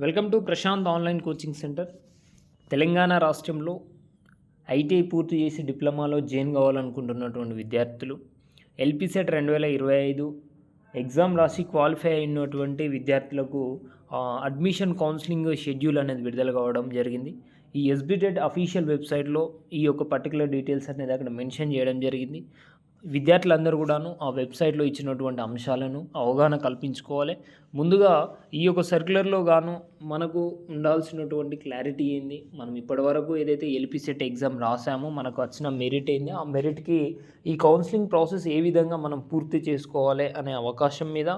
Welcome to Prashanth online coaching centre. Telangana రాష్ట్రంలో ITI పూర్తి చేసి డిప్లొమాలో జాయిన్ కావాలనుకుంటున్నటువంటి విద్యార్థులు ఎల్పిసెట్ 2025 ఎగ్జామ్ రాసి క్వాలిఫై అయినటువంటి విద్యార్థులకు అడ్మిషన్ కౌన్సిలింగ్ షెడ్యూల్ అనేది విడుదల కావడం జరిగింది. ఈ ఎస్బిటెట్ అఫీషియల్ వెబ్సైట్లో ఈ యొక్క పర్టికులర్ డీటెయిల్స్ అనేది అక్కడ మెన్షన్ చేయడం జరిగింది. విద్యార్థులందరూ కూడాను ఆ వెబ్సైట్లో ఇచ్చినటువంటి అంశాలను అవగాహన కల్పించుకోవాలి. ముందుగా ఈ యొక్క సర్క్యులర్లో గాను మనకు ఉండాల్సినటువంటి క్లారిటీ ఏంది, మనం ఇప్పటివరకు ఏదైతే ఎల్పిసెట్ ఎగ్జామ్ రాసామో మనకు వచ్చిన మెరిట్ ఏంది, ఆ మెరిట్కి ఈ కౌన్సిలింగ్ ప్రాసెస్ ఏ విధంగా మనం పూర్తి చేసుకోవాలి అనే అవకాశం మీద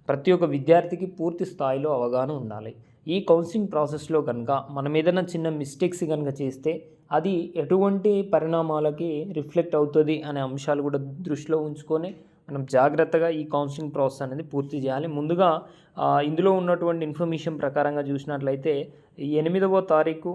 ప్రతి ఒక్క విద్యార్థికి పూర్తి స్థాయిలో అవగాహన ఉండాలి. ఈ కౌన్సిలింగ్ ప్రాసెస్లో కనుక మనం ఏదైనా చిన్న మిస్టేక్స్ కనుక చేస్తే అది ఎటువంటి పరిణామాలకి రిఫ్లెక్ట్ అవుతుంది అనే అంశాలు కూడా దృష్టిలో ఉంచుకొని మనం జాగ్రత్తగా ఈ కౌన్సిలింగ్ ప్రాసెస్ అనేది పూర్తి చేయాలి. ముందుగా ఇందులో ఉన్నటువంటి ఇన్ఫర్మేషన్ ప్రకారంగా చూసినట్లయితే 8వ తారీఖు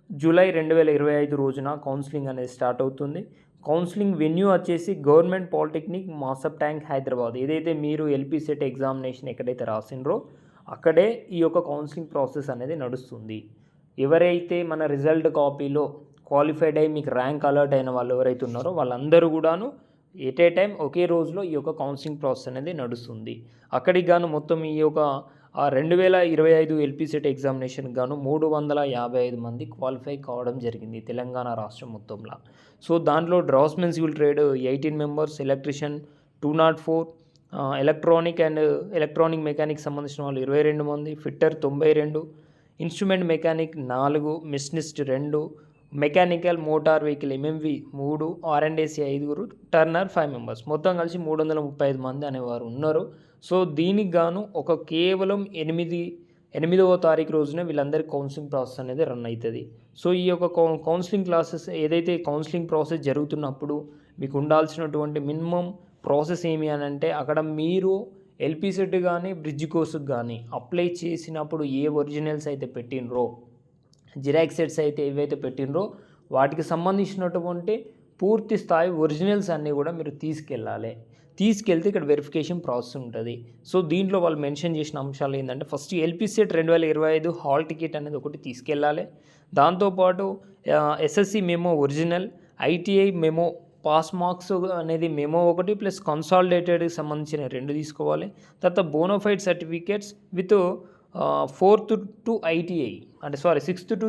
జూలై 2025 రోజున కౌన్సిలింగ్ అనేది స్టార్ట్ అవుతుంది. కౌన్సిలింగ్ వెన్యూ వచ్చేసి గవర్నమెంట్ పాలిటెక్నిక్ మాసప్ ట్యాంక్ హైదరాబాద్. ఏదైతే మీరు ఎల్పిసెట్ ఎగ్జామినేషన్ ఎక్కడైతే రాసిండ్రో అక్కడే ఈ యొక్క కౌన్సిలింగ్ ప్రాసెస్ అనేది నడుస్తుంది. ఎవరైతే మన రిజల్ట్ కాపీలో క్వాలిఫైడ్ అయ్యి మీకు ర్యాంక్ అలర్ట్ అయిన వాళ్ళు ఎవరైతే ఉన్నారో వాళ్ళందరూ కూడాను ఎట్ ఏ టైం ఒకే రోజులో ఈ యొక్క కౌన్సిలింగ్ ప్రాసెస్ అనేది నడుస్తుంది. అక్కడికి గాను మొత్తం ఈ యొక్క 2025 ఎల్పిసెట్ ఎగ్జామినేషన్కి గాను 355 మంది క్వాలిఫై కావడం జరిగింది తెలంగాణ రాష్ట్రం మొత్తంలో. సో దాంట్లో draughtsmen civil trade 18 members, electrician 204, electronic mechanic సంబంధించిన వాళ్ళు 22 మంది, fitter 92, instrument mechanic 4, machinist 2, mechanical motor vehicle MMV 3, R and AC 5, turner 5 members, మొత్తం కలిసి 335 మంది అనేవారు ఉన్నారు. సో దీనికి గాను కేవలం 8వ తారీఖు రోజున వీళ్ళందరికీ కౌన్సిలింగ్ ప్రాసెస్ అనేది రన్ అవుతుంది. సో ఈ యొక్క కౌన్సిలింగ్ క్లాసెస్ ఏదైతే కౌన్సిలింగ్ ప్రాసెస్ జరుగుతున్నప్పుడు మీకు ఉండాల్సినటువంటి మినిమం ప్రాసెస్ ఏమి అని అంటే, అక్కడ మీరు ఎల్పిసెట్ కానీ బ్రిడ్జ్ కోర్సుకు కానీ అప్లై చేసినప్పుడు ఏ ఒరిజినల్స్ అయితే పెట్టినరో, జిరాక్స్ సెట్స్ అయితే ఏవైతే పెట్టినరో వాటికి సంబంధించినటువంటి పూర్తి స్థాయి ఒరిజినల్స్ అన్నీ కూడా మీరు తీసుకెళ్తే ఇక్కడ వెరిఫికేషన్ ప్రాసెస్ ఉంటుంది. సో దీంట్లో వాళ్ళు మెన్షన్ చేసిన అంశాలు ఏంటంటే, ఫస్ట్ ఎల్పిసెట్ 2025 హాల్ టికెట్ అనేది ఒకటి తీసుకెళ్ళాలి. దాంతోపాటు SSC memo original, ITI memo pass marks అనేది మెమో ఒకటి ప్లస్ కన్సాలిడేటెడ్కి సంబంధించిన 2 తీసుకోవాలి. తర్వాత bona fide certificates with 4th to ITI అంటే 6th to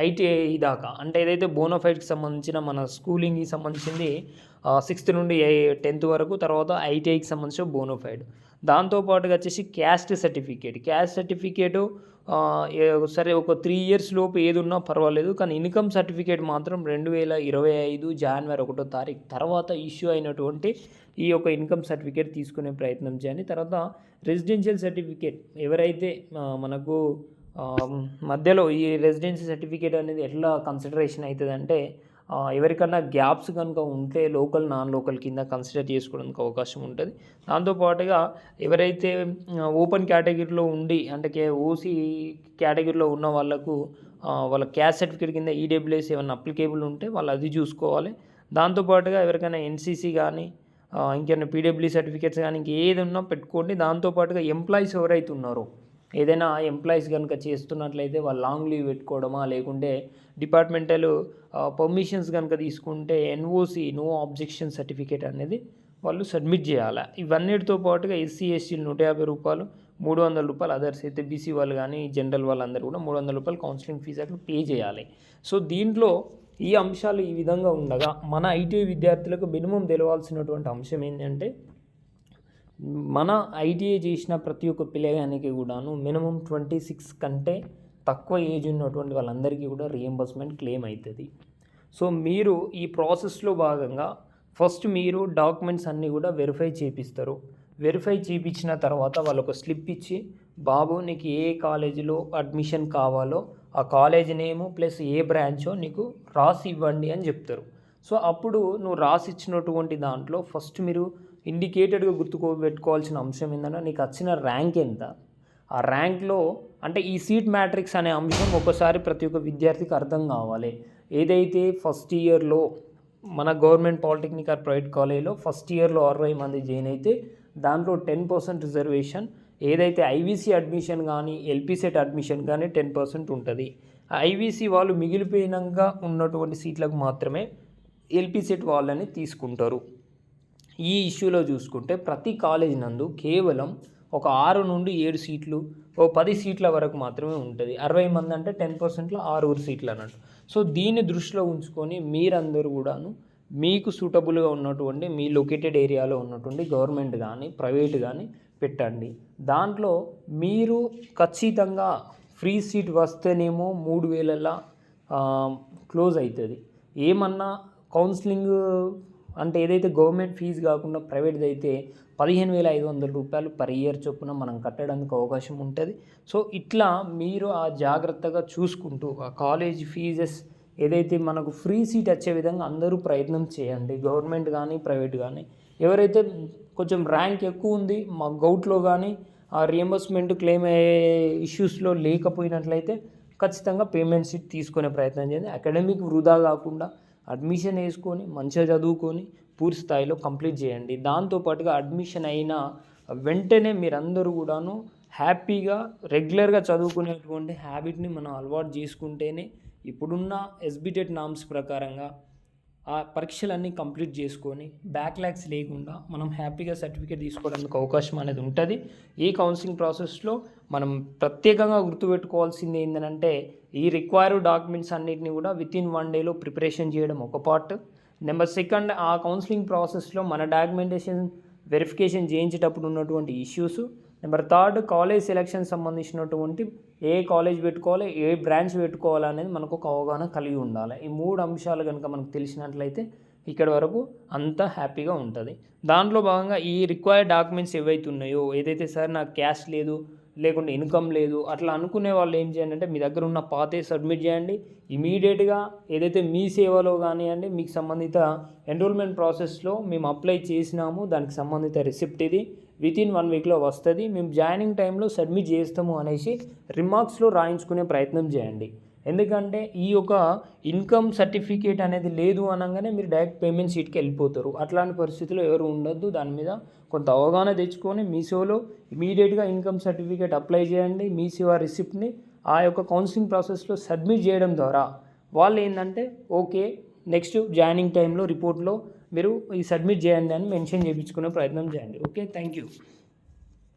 ఐటీఐ దాకా, అంటే ఏదైతే బోనోఫైడ్కి సంబంధించిన మన స్కూలింగ్కి సంబంధించింది 6th నుండి 10th వరకు, తర్వాత ఐటీఐకి సంబంధించిన బోనోఫైడ్. దాంతోపాటుగా వచ్చేసి క్యాస్ట్ సర్టిఫికేటు సరే ఒక 3 years లోపు ఏది ఉన్నా పర్వాలేదు, కానీ ఇన్కమ్ సర్టిఫికేట్ మాత్రం 2025 జనవరి 1వ తారీఖు తర్వాత ఇష్యూ అయినటువంటి ఈ యొక్క ఇన్కమ్ సర్టిఫికేట్ తీసుకునే ప్రయత్నం చేయండి. తర్వాత రెసిడెన్షియల్ సర్టిఫికేట్ ఎవరైతే మనకు మధ్యలో ఈ రెసిడెన్షియల్ సర్టిఫికేట్ అనేది ఎట్లా కన్సిడరేషన్ అవుతుంది అంటే, ఎవరికన్నా గ్యాప్స్ కనుక ఉంటే లోకల్ నాన్ లోకల్ కింద కన్సిడర్ చేసుకోవడానికి అవకాశం ఉంటుంది. దాంతోపాటుగా ఎవరైతే ఓపెన్ కేటగిరీలో ఉండి అంటే ఓసీ కేటగిరీలో ఉన్న వాళ్ళకు వాళ్ళ క్యాస్ట్ సర్టిఫికేట్ కింద ఈడబ్ల్యూఎస్ ఏమైనా అప్లికేబుల్ ఉంటే వాళ్ళు అది చూసుకోవాలి. దాంతోపాటుగా ఎవరికైనా ఎన్సీసీ కానీ ఇంకేమైనా పీడబ్ల్యూ సర్టిఫికేట్స్ కానీ ఇంకేది ఉన్నా పెట్టుకోండి. దాంతోపాటుగా ఎంప్లాయీస్ ఎవరైతే ఉన్నారో, ఏదైనా ఎంప్లాయీస్ కనుక చేస్తున్నట్లయితే వాళ్ళు లాంగ్ లీవ్ పెట్టుకోవడమా, లేకుంటే డిపార్ట్మెంటల్ పర్మిషన్స్ కనుక తీసుకుంటే ఎన్ఓసి నో ఆబ్జెక్షన్ సర్టిఫికేట్ అనేది వాళ్ళు సబ్మిట్ చేయాలి. ఇవన్నిటితో పాటుగా ఎస్సీ ఎస్టీలు 150 రూపాయలు, 300 రూపాయలు, అదర్స్ అయితే బీసీ వాళ్ళు కానీ జనరల్ వాళ్ళందరూ కూడా 300 రూపాయలు కౌన్సిలింగ్ ఫీజు అక్కడ పే చేయాలి. సో దీంట్లో ఈ అంశాలు ఈ విధంగా ఉండగా మన ఐటీఐ విద్యార్థులకు మినిమం తెలవాల్సినటువంటి అంశం ఏంటంటే, మన ఐటీఐ చేసిన ప్రతి ఒక్క పిల్లగానికి కూడాను మినిమం 26 కంటే తక్కువ ఏజ్ ఉన్నటువంటి వాళ్ళందరికీ కూడా రీఎంబర్స్మెంట్ క్లెయిమ్ అవుతుంది. సో మీరు ఈ ప్రాసెస్లో భాగంగా ఫస్ట్ మీరు డాక్యుమెంట్స్ అన్నీ కూడా వెరిఫై చేపిస్తారు. వెరిఫై చేయించిన తర్వాత వాళ్ళు ఒక స్లిప్ ఇచ్చి, బాబు నీకు ఏ కాలేజీలో అడ్మిషన్ కావాలో ఆ కాలేజ్ నేము ప్లస్ ఏ బ్రాంచో నీకు రాసి ఇవ్వండి అని చెప్తారు. సో అప్పుడు నువ్వు రాసి ఇచ్చినటువంటి దాంట్లో ఫస్ట్ మీరు ఇండికేటెడ్గా పెట్టుకోవాల్సిన అంశం ఏంటంటే, నీకు వచ్చిన ర్యాంక్ ఎంత, ఆ ర్యాంక్లో అంటే ఈ సీట్ మ్యాట్రిక్స్ అనే అంశం ఒకసారి ప్రతి ఒక్క విద్యార్థికి అర్థం కావాలి. ఏదైతే ఫస్ట్ ఇయర్లో మన గవర్నమెంట్ పాలిటెక్నిక్ ఆర్ ప్రైవేట్ కాలేజీలో ఫస్ట్ ఇయర్లో 60 మంది జాయిన్ అయితే దాంట్లో 10% రిజర్వేషన్ ఏదైతే ఐవీసీ అడ్మిషన్ కానీ ఎల్పీ సెట్ అడ్మిషన్ కానీ 10% ఉంటుంది. ఐవీసీ వాళ్ళు మిగిలిపోయినాక ఉన్నటువంటి సీట్లకు మాత్రమే ఎల్పీ సెట్ వాళ్ళని తీసుకుంటారు. ఈ ఇష్యూలో చూసుకుంటే ప్రతి కాలేజ్ నందు కేవలం ఒక 6 నుండి 7 సీట్లు, ఓ 10 సీట్ల వరకు మాత్రమే ఉంటుంది. 60 మంది అంటే 10%లో 6 సీట్లు అన్నట్టు. సో దీన్ని దృష్టిలో ఉంచుకొని మీరందరూ కూడాను మీకు సూటబుల్గా ఉన్నటువంటి మీ లొకేటెడ్ ఏరియాలో ఉన్నటువంటి గవర్నమెంట్ కానీ ప్రైవేట్ కానీ పెట్టండి. దాంట్లో మీరు ఖచ్చితంగా ఫ్రీ సీట్ వస్తేనేమో 3000లా క్లోజ్ అవుతుంది. ఏమన్నా కౌన్సిలింగ్ అంటే ఏదైతే గవర్నమెంట్ ఫీజు కాకుండా ప్రైవేట్ది అయితే 15,500 రూపాయలు పర్ ఇయర్ చొప్పున మనం కట్టడానికి అవకాశం ఉంటుంది. సో ఇట్లా మీరు ఆ జాగ్రత్తగా చూసుకుంటూ ఆ కాలేజ్ ఫీజెస్ ఏదైతే మనకు ఫ్రీ సీట్ వచ్చే విధంగా అందరూ ప్రయత్నం చేయండి, గవర్నమెంట్ కానీ ప్రైవేట్ కానీ. ఎవరైతే కొంచెం ర్యాంక్ ఎక్కువ ఉంది మా గౌట్లో కానీ ఆ రియంబర్స్మెంట్ క్లెయిమ్ అయ్యే ఇష్యూస్లో లేకపోయినట్లయితే ఖచ్చితంగా పేమెంట్ సీట్ తీసుకునే ప్రయత్నం చేయండి. అకాడమిక్ వృధా కాకుండా అడ్మిషన్ వేసుకొని మంచిగా చదువుకొని పూర్తి స్థాయిలో కంప్లీట్ చేయండి. దాంతోపాటుగా అడ్మిషన్ అయిన వెంటనే మీరందరూ కూడాను హ్యాపీగా రెగ్యులర్గా చదువుకునేటువంటి హ్యాబిట్ని మనం అలవాటు చేసుకుంటేనే ఇప్పుడున్న ఎస్బిటెట్ నామ్స్ ప్రకారంగా ఆ పరీక్షలన్నీ కంప్లీట్ చేసుకొని బ్యాక్లాగ్స్ లేకుండా మనం హ్యాపీగా సర్టిఫికేట్ తీసుకోవడానికి అవకాశం అనేది ఉంటుంది. ఈ కౌన్సిలింగ్ ప్రాసెస్లో మనం ప్రత్యేకంగా గుర్తుపెట్టుకోవాల్సింది ఏంటంటే ఈ రిక్వైర్డ్ డాక్యుమెంట్స్ అన్నిటిని కూడా వితిన్ 1 డేలో ప్రిపరేషన్ చేయడం ఒక పార్ట్. నెంబర్ 2 ఆ కౌన్సిలింగ్ ప్రాసెస్లో మన డాక్యుమెంటేషన్ వెరిఫికేషన్ చేయించేటప్పుడు ఉన్నటువంటి ఇష్యూస్. నెంబర్ 3 కాలేజ్ సెలక్షన్ సంబంధించినటువంటి ఏ కాలేజ్ పెట్టుకోవాలి, ఏ బ్రాంచ్ పెట్టుకోవాలి అనేది మనకు ఒక అవగాహన కలిగి ఉండాలి. ఈ 3 అంశాలు కనుక మనకు తెలిసినట్లయితే ఇక్కడ వరకు అంతా హ్యాపీగా ఉంటుంది. దాంట్లో భాగంగా ఈ రిక్వైర్డ్ డాక్యుమెంట్స్ ఏవైతే ఉన్నాయో, ఏదైతే సార్ నాకు క్యాష్ లేదు లేకుంటే ఇన్కమ్ లేదు అట్లా అనుకునే వాళ్ళు ఏం చేయండి అంటే మీ దగ్గర ఉన్న పాతే సబ్మిట్ చేయండి. ఇమీడియట్గా ఏదైతే మీ సేవలో కానివ్వండి మీకు సంబంధిత ఎన్రోల్మెంట్ ప్రాసెస్లో మేము అప్లై చేసినాము దానికి సంబంధిత రిసిప్ట్ ఇది వితిన్ 1 వీక్లో వస్తుంది, మేము జాయినింగ్ టైంలో సబ్మిట్ చేస్తాము అనేసి రిమార్క్స్లో రాయించుకునే ప్రయత్నం చేయండి. ఎందుకంటే ఈ యొక్క ఇన్కమ్ సర్టిఫికేట్ అనేది లేదు అనగానే మీరు డైరెక్ట్ పేమెంట్ సీట్కి వెళ్ళిపోతారు. అట్లాంటి పరిస్థితుల్లో ఎవరు ఉండొద్దు. దాని మీద కొంత అవగాహన తెచ్చుకొని మీ సేవలో ఇమీడియట్గా ఇన్కమ్ సర్టిఫికేట్ అప్లై చేయండి. మీ సేవ రిసిప్ట్ని ఆ యొక్క కౌన్సిలింగ్ ప్రాసెస్లో సబ్మిట్ చేయడం ద్వారా వాళ్ళు ఏంటంటే ఓకే నెక్స్ట్ జాయినింగ్ టైంలో రిపోర్ట్లో మీరు ఈ సబ్మిట్ చేయండి అని మెన్షన్ చేయించుకునే ప్రయత్నం చేయండి. Okay, thank you.